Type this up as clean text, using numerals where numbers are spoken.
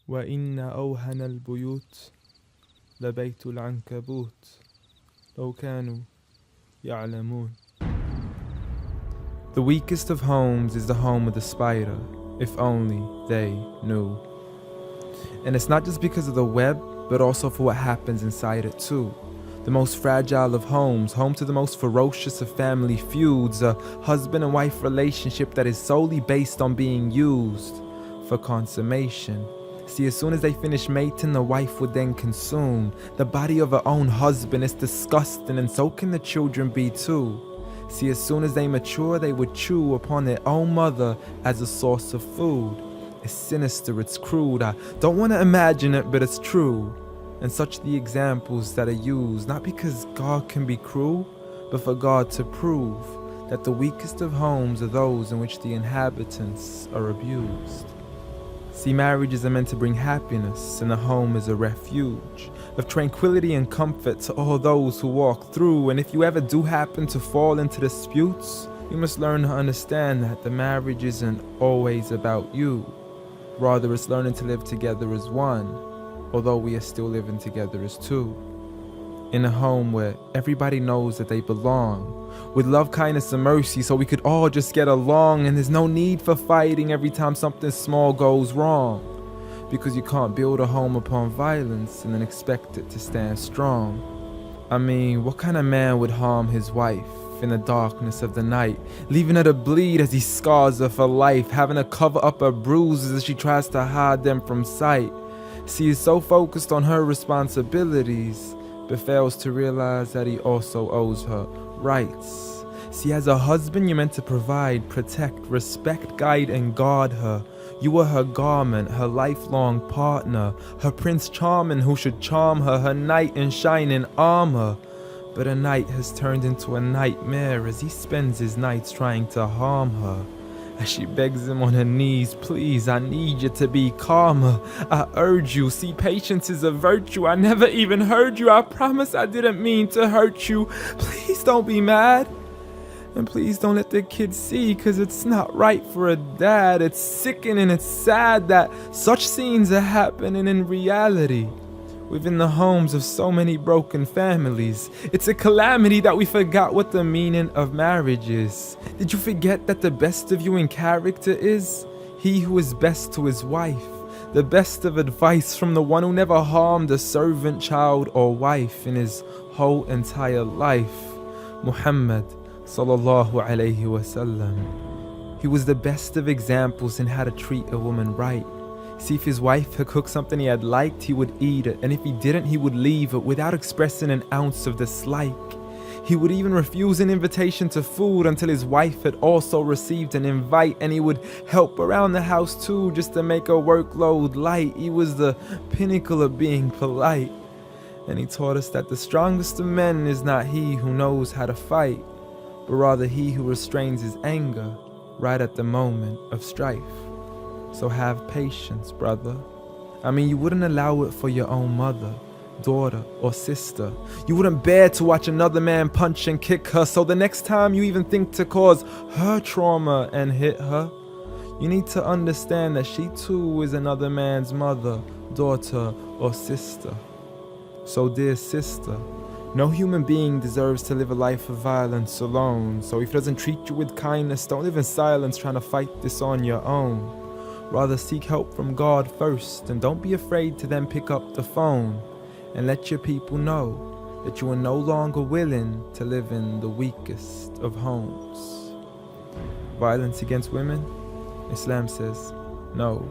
وإن أوهن البيوت لبيت العنكبوت لو كانوا يعلمون. The weakest of homes is the home of the spider, if only they knew. And it's not just because of the web, but also for what happens inside it too. The most fragile of homes, home to the most ferocious of family feuds, a husband and wife relationship that is solely based on being used for consummation. See, as soon as they finish mating, the wife would then consume the body of her own husband. It's disgusting, and so can the children be too. See, as soon as they mature, they would chew upon their own mother as a source of food. It's sinister, it's crude, I don't want to imagine it, but it's true. And such the examples that are used, not because God can be cruel, but for God to prove that the weakest of homes are those in which the inhabitants are abused. See, marriages are meant to bring happiness, and the home is a refuge of tranquility and comfort to all those who walk through. And if you ever do happen to fall into disputes, you must learn to understand that the marriage isn't always about you. Rather, it's learning to live together as one, although we are still living together as two. In a home where everybody knows that they belong, with love, kindness, and mercy, so we could all just get along, and there's no need for fighting every time something small goes wrong. Because you can't build a home upon violence and then expect it to stand strong. I mean, what kind of man would harm his wife in the darkness of the night, leaving her to bleed as he scars her for life, having to cover up her bruises as she tries to hide them from sight? See, he's so focused on her responsibilities, but fails to realize that he also owes her rights. See, as a husband, you're meant to provide, protect, respect, guide, and guard her. You are her garment, her lifelong partner, her Prince Charming who should charm her, her knight in shining armor. But a night has turned into a nightmare as he spends his nights trying to harm her. As she begs him on her knees, please, I need you to be calmer. I urge you, see, patience is a virtue. I never even heard you. I promise I didn't mean to hurt you. Please don't be mad. And please don't let the kids see, cause it's not right for a dad. It's sickening, it's sad that such scenes are happening in reality within the homes of so many broken families. It's a calamity that we forgot what the meaning of marriage is. Did you forget that the best of you in character is he who is best to his wife? The best of advice from the one who never harmed a servant, child, or wife in his whole entire life. Muhammad sallallahu alayhi wasallam. He was the best of examples in how to treat a woman right. See, if his wife had cooked something he had liked, he would eat it, and if he didn't, he would leave it without expressing an ounce of dislike. He would even refuse an invitation to food until his wife had also received an invite, and he would help around the house too, just to make her workload light. He was the pinnacle of being polite. And he taught us that the strongest of men is not he who knows how to fight, but rather he who restrains his anger right at the moment of strife. So have patience, brother. I mean, you wouldn't allow it for your own mother, daughter, or sister. You wouldn't bear to watch another man punch and kick her, so the next time you even think to cause her trauma and hit her, you need to understand that she too is another man's mother, daughter, or sister. So dear sister, no human being deserves to live a life of violence alone. So if he doesn't treat you with kindness, don't live in silence trying to fight this on your own. Rather seek help from God first, and don't be afraid to then pick up the phone and let your people know that you are no longer willing to live in the weakest of homes. Violence against women? Islam says no.